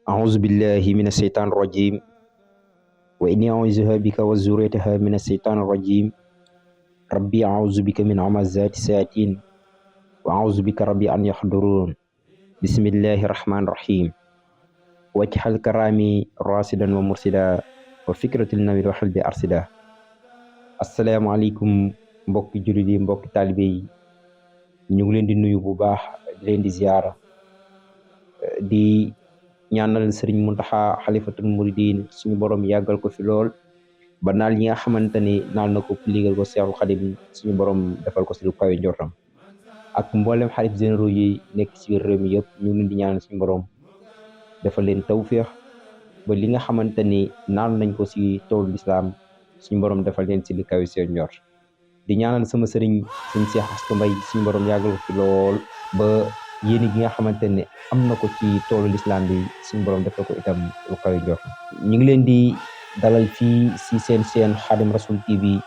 أعوذ بالله من الشيطان الرجيم وإني أعوذها بك وذريتها من الشيطان الرجيم ربي أعوذ بك من همزات الشياطين وأعوذ بك ربي أن يحضرون بسم الله الرحمن الرحيم واجعل كرامي راشدا ومرشدا وفكرة النبي وحلبي أرشدا السلام عليكم mbokki jullit yi mbokki taalibe yi ñu ngi leen di nuyu bu baax di leen di ziyaara di ñaanal sëriñ Muntaxa xalifatul muridin suñu borom yàggal ko fi lool ba naal yi nga xamante ni naal na ko liggéeyal ko Seexul Xadim suñu borom defal ko si lu kawe njortam ak mboolem xalif généraux yi nekk ci biir réew mi yëpp ñu ngi leen di ñaanal suñu borom defal leen tawféex ba li nga xamante ni naal nañ ko si toolu lislaam suñu borom defal leen si li kawe seen njort di ñaanal sama sëriñ suñu Seex Astu Mbay suñu borom yàggal ko fi lool ba yéene gi nga xamante ne am na ko ci toolu lislaam bi suñu borom defal ko itam lu kawe njort ñu ngi leen di dalal fii si seen Xaadim Rasul TV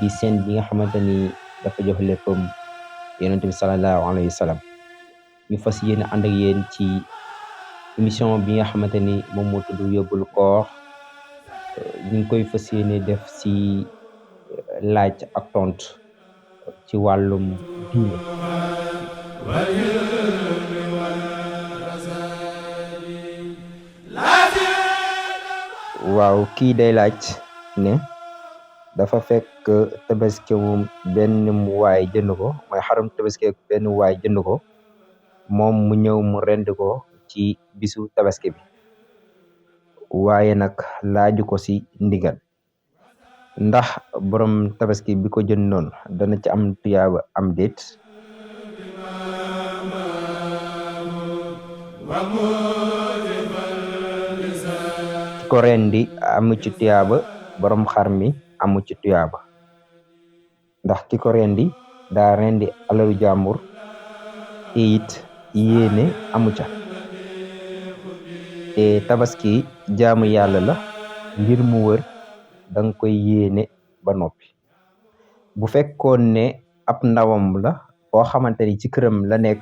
di seen bi nga xamante ni dafa jox léppam yonent bi sallallahu alayhi wa sallam ñu fas yéene ànd ak yéen ci émission bi nga xamante ni moom moo tudd yóbbul koor ñu ngi koy fas yéene def si laaj ak tontu ci wàllum diine waaw kii day laaj ne dafa fekk tabaski mu benn waay jënd ko mooy xarum tabaski benn waay jënd ko moom mu ñëw mu rend ko ci bisu tabaski bi waaye nag laaju ko si ndigal ndax borom tabaski bi ko jëndoon dana ci am tuyaaba am déet ki ko rendi amu ci tuyaaba borom xar mi amu ci tuyaaba ndax ki ko rendi daa rendi alalu jàmbur te it yéene amu ca te tabaski jaamu yàlla la ngir mu wër danga koy yéene ba noppi bu fekkoon ne ab ndawam la koo xamante ni ci këram la nekk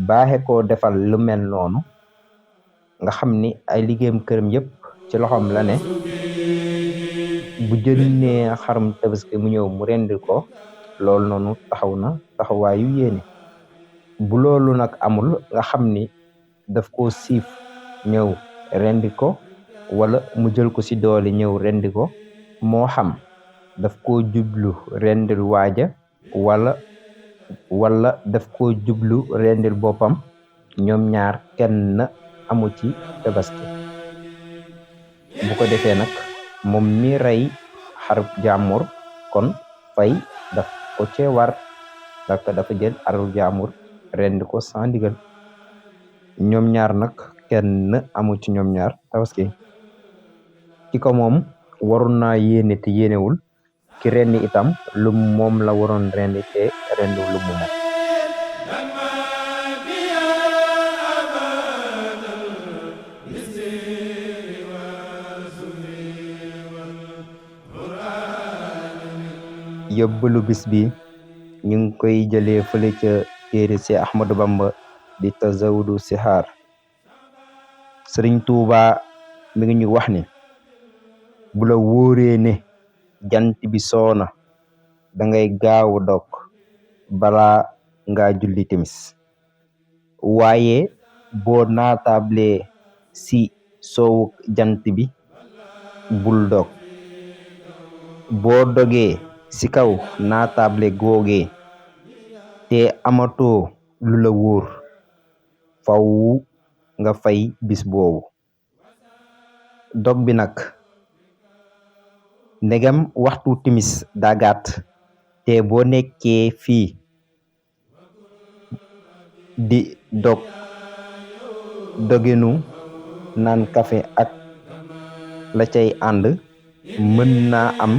baaxe koo defal lu mel noonu nga xam ni ay liggéeyam këram yëpp ci loxoom la ne bu jëndee xarum tabaski mu ñëw mu rendi ko loolu noonu taxaw na taxawaayu yéene bu loolu nag amul nga xam ni daf ko siif ñëw rendi ko wala mu jël ko si doole ñëw rendi ko moo xam daf ko jublu rendil waaja wala daf ko jublu rendil boppam ñoom ñaar kenn amu ci tabaski bu ko defee nag moom mi rey xarub jàmbur kon fay daf ko cee war dafa jël xarub jàmbur rendi ko sans ndigal ñoom ñaar nag kenn amu ci ñoom ñaar tabaski ki ko moom waroon naa yéene te yéenewul ki rendi itam lu moom la waroon rendi te rendi lu mu moom yóbbalu bis bi ñu ngi koy jëlee fële ca téere si Ahmadou Bamba di Tazawudu Sixaar Sëriñ Tuuba mi ngi ñu wax ni bu la wóoree ne jant bi soona da ngay gaaw dog balaa nga julli timis waaye boo naatable si soowu jant bi bul dog boo dogee si kaw naatable googee te amatoo lu la wóor faw nga fay bis boobu dog bi nag ndegam waxtu timis daa gàtt te boo nekkee fii di dog doginu naan kafe ak la cay ànd mën naa am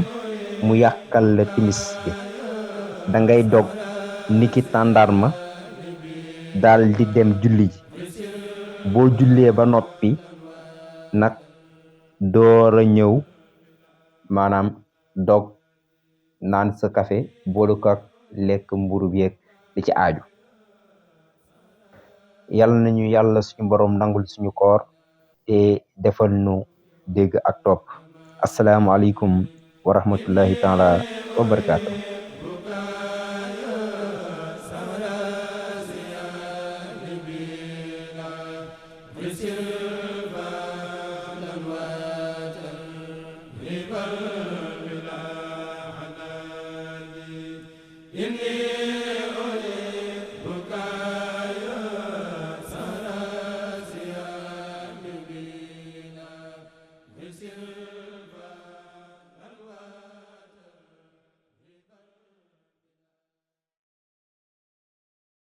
mu yàqal la timis bi da ngay dog niki tàndarma daal di dem julli ji boo jullee ba noppi nag doora ñëw maanaam dog naan sa café boolu ko ak lekk mburu bi ak li ci aaju yàlla nañu yàlla suñu borom nangul suñu koor te defal nu dégg ak topp. Assalaamu aleykum wa rahmatullahi taala wa barakaatu.